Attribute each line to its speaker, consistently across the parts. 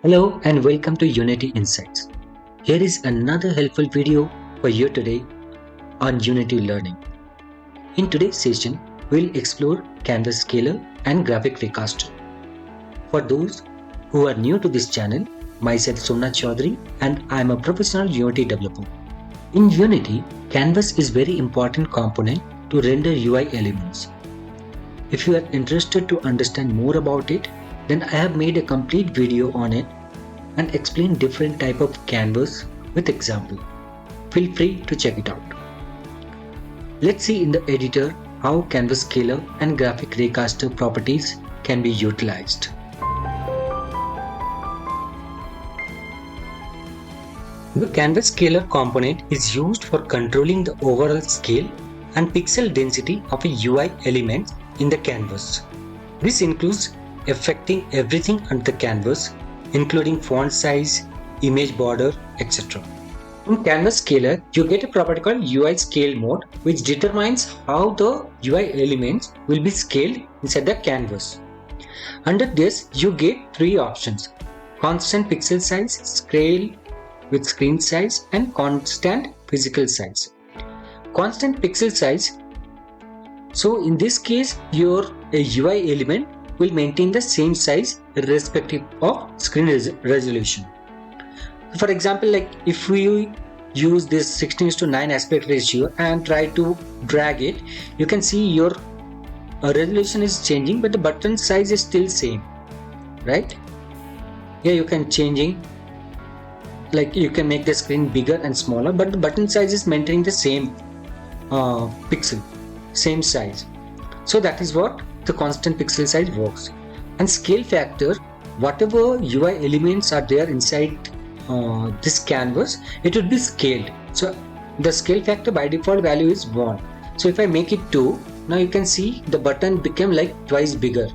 Speaker 1: Hello and welcome to Unity Insights. Here is another helpful video for you today on Unity learning. In today's session, we'll explore canvasscaler and graphic Raycaster. For those who are new to this channel, myself Somnath Chowdhury and I am a professional Unity developer. In Unity, canvas is very important component to render UI elements. If you are interested to understand more about it, then I have made a complete video on it and explain different type of canvas with example. Feel free to check it out. Let's see in the editor how canvasscaler and graphic Raycaster properties can be utilized. The canvasscaler component is used for controlling the overall scale and pixel density of a UI element in the canvas. This includes affecting everything on the canvas, including font size, image border, etc. In canvasscaler, you get a property called uiscalemode, which determines how the UI elements will be scaled inside the canvas. Under this, you get three options: constant pixel size, scale with screen size, and constant physical size. Constant pixel size. So in this case, your UI element will maintain the same size irrespective of screen resolution. For example, like if we use this 16:9 aspect ratio and try to drag it, you can see your resolution is changing, but the button size is still same, right? Here you can changing, like you can make the screen bigger and smaller, but the button size is maintaining the same pixel, same size. So that is what the constant pixel size works. And scale factor, whatever UI elements are there inside this canvas, it would be scaled. So the scale factor by default value is 1. So if I make it 2, now you can see the button became like twice bigger.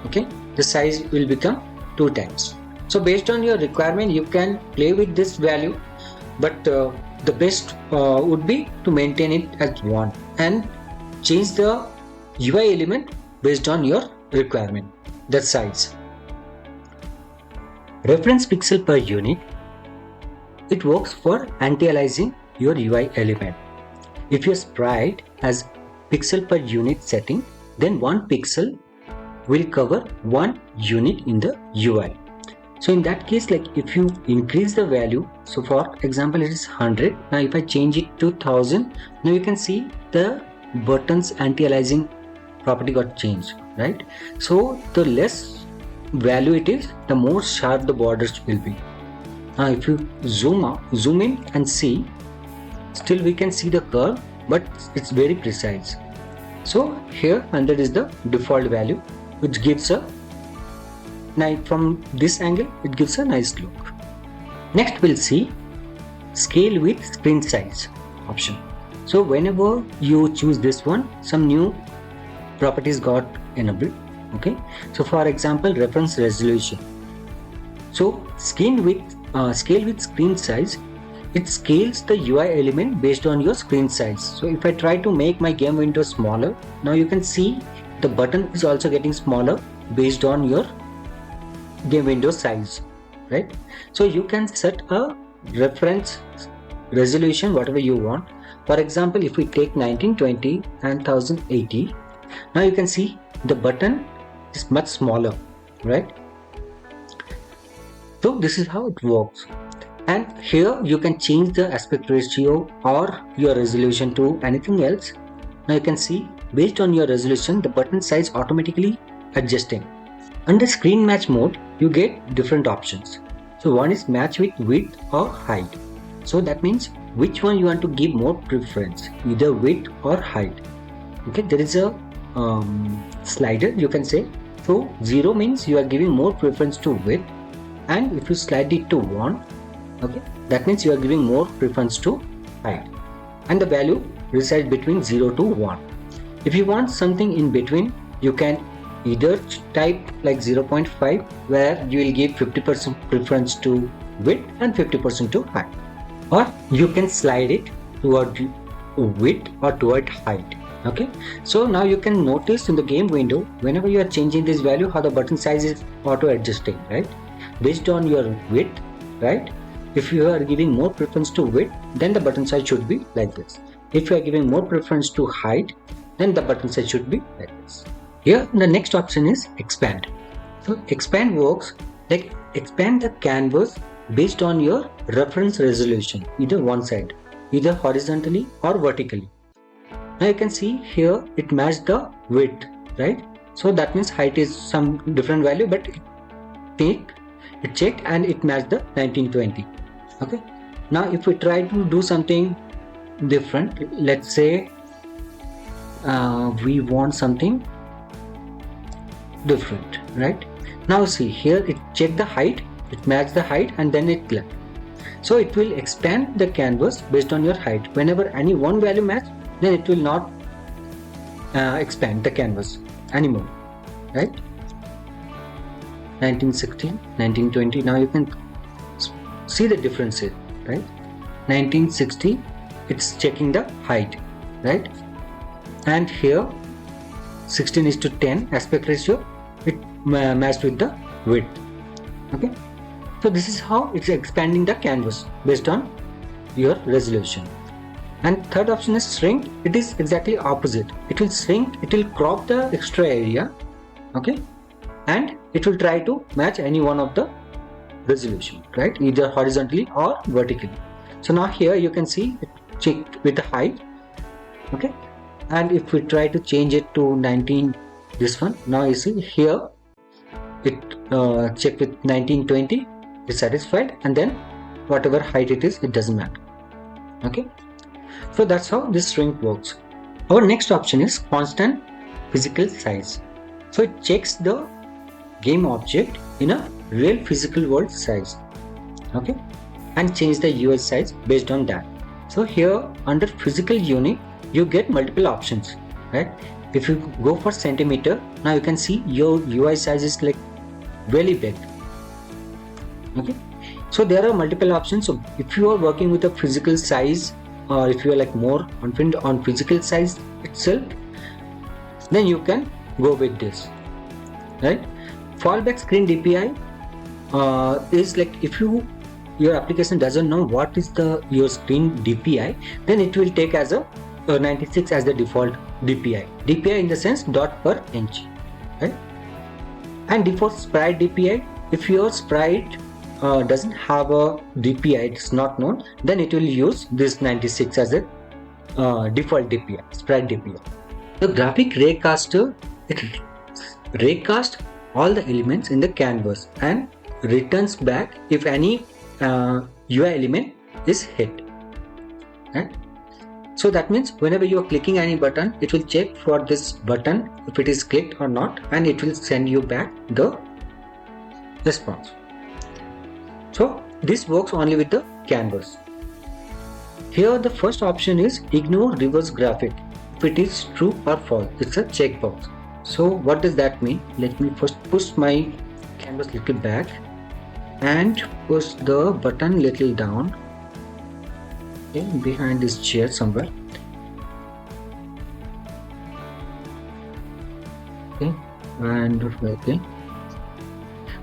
Speaker 1: Okay, the size will become 2 times. So based on your requirement, you can play with this value, but the best would be to maintain it as 1 and change the UI element based on your requirement, the size. Reference pixel per unit, it works for anti-aliasing your UI element. If your sprite has pixel per unit setting, then 1 pixel will cover 1 unit in the UI. So in that case, like if you increase the value, so for example it is 100, now if I change it to 1000, now you can see the buttons anti-aliasing property got changed, right? So the less value it is, the more sharp the borders will be. Now if you zoom in and see, still we can see the curve, but it's very precise. So here 100 is the default value, which gives a nice, from this angle it gives a nice look. Next we'll see scale with screen size option. So whenever you choose this one, some new properties got enabled. Okay, so for example, reference resolution. So scale with screen size, it scales the UI element based on your screen size. So if I try to make my game window smaller, now you can see the button is also getting smaller based on your game window size, right? So you can set a reference resolution whatever you want. For example, if we take 1920 and 1080, now you can see the button is much smaller, right? So this is how it works. And here you can change the aspect ratio or your resolution to anything else. Now you can see based on your resolution, the button size automatically adjusting. Under screen match mode, you get different options. So one is match with width or height. So that means which one you want to give more preference, either width or height. Okay, there is a slider you can say. So 0 means you are giving more preference to width, and if you slide it to 1, okay, that means you are giving more preference to height, and the value resides between 0 to 1. If you want something in between, you can either type like 0.5, where you will give 50% preference to width and 50% to height, or you can slide it toward width or toward height. Okay, so now you can notice in the game window, whenever you are changing this value, how the button size is auto adjusting, right? based on your width, right? If you are giving more preference to width, then the button size should be like this. If you are giving more preference to height, then the button size should be like this. Here the next option is expand. So expand works like expand the canvas based on your reference resolution, either one side, either horizontally or vertically. Now you can see here it matched the width, right? So that means height is some different value, but it checked and it matched the 1920. Okay. Now if we try to do something different, let's say we want something different, right? Now see here it checked the height, it matched the height, and then it left. So it will expand the canvas based on your height. Whenever any one value match, then it will not expand the canvas anymore, right? 1960, 1920. Now you can see the difference here, right? 1960, it's checking the height, right? And here 16:10 aspect ratio, it matched with the width. Okay, so this is how it's expanding the canvas based on your resolution. And third option is shrink. It is exactly opposite. It will shrink, it will crop the extra area, okay, and it will try to match any one of the resolution, right, either horizontally or vertically. So now here you can see it checked with the height, okay, and if we try to change it to 19, this one, now you see here it checked with 1920, is satisfied, and then whatever height it is, it doesn't matter. Okay, so that's how this shrink works. Our next option is constant physical size. So it checks the game object in a real physical world size, okay, and change the UI size based on that. So here under physical unit you get multiple options, right? If you go for centimeter, now you can see your UI size is like really big, okay. So there are multiple options. So if you are working with a physical size, or if you are like more confident on physical size itself, then you can go with this, right? Fallback screen DPI is like if your application doesn't know what is your screen DPI, then it will take as a 96 as the default DPI. DPI in the sense dot per inch, right? And default sprite DPI, if your sprite doesn't have a DPI, it's not known, then it will use this 96 as a default DPI, sprite DPI. The graphic Raycaster, it raycast all the elements in the canvas and returns back if any UI element is hit, right? So that means whenever you are clicking any button, it will check for this button if it is clicked or not, and it will send you back the response. So this works only with the canvas. Here the first option is ignore reverse graphic if it is true or false. It's a checkbox. So what does that mean? Let me first push my canvas little back and push the button little down, okay, behind this chair somewhere, okay, and okay.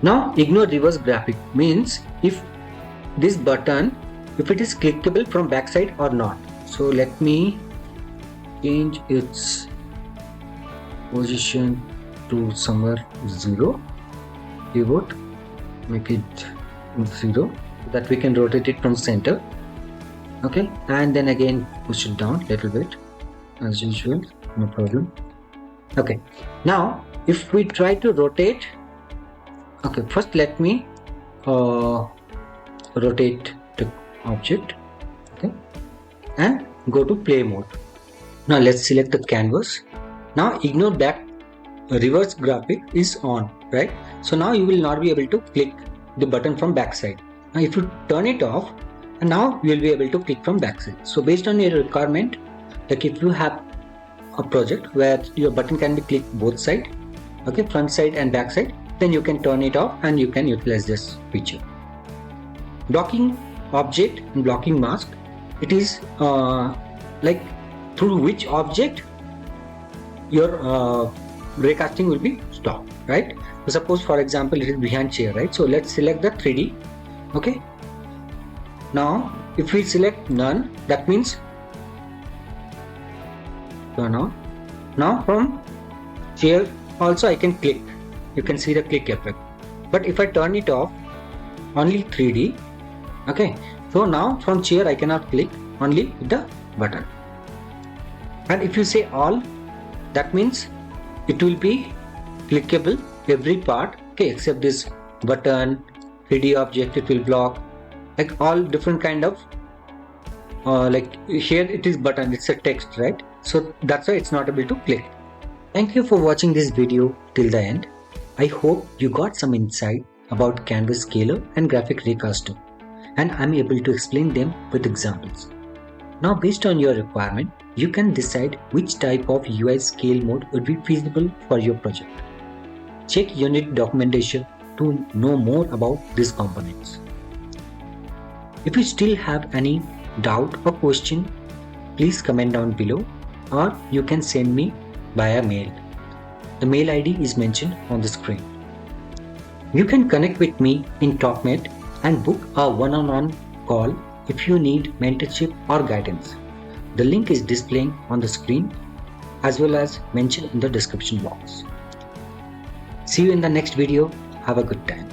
Speaker 1: Now ignore reverse graphic means if this button, if it is clickable from backside or not. So let me change its position to somewhere 0. Pivot, make it 0 so that we can rotate it from center, okay, and then again push it down a little bit as usual, no problem. Okay, now if we try to rotate, okay, first let me rotate the object, okay, and go to play mode. Now let's select the canvas. Now ignore back reverse graphic is on, right? So now you will not be able to click the button from backside. Now if you turn it off, and now you will be able to click from backside. So based on your requirement, like if you have a project where your button can be clicked both side, okay, front side and back side, then you can turn it off and you can utilize this feature. Blocking object and blocking mask, it is like through which object your raycasting will be stopped, right? Suppose for example it is behind chair, right? So let's select the 3D. Okay. Now if we select none, that means turn on. Now from chair also I can click. You can see the click effect. But if I turn it off, only 3D. Okay. So now from chair I cannot click, only with the button. And if you say all, that means it will be clickable every part, okay, except this button, 3D object, it will block, like all different kind of like here it is button, it's a text, right? So that's why it's not able to click. Thank you for watching this video till the end. I hope you got some insight about Canvas Scaler and Graphic Raycaster, and I'm able to explain them with examples. Now based on your requirement, you can decide which type of UI scale mode would be feasible for your project. Check unit documentation to know more about these components. If you still have any doubt or question, please comment down below, or you can send me via mail. The mail ID is mentioned on the screen. You can connect with me in TalkNet and book a one-on-one call if you need mentorship or guidance. The link is displaying on the screen as well as mentioned in the description box. See you in the next video. Have a good time.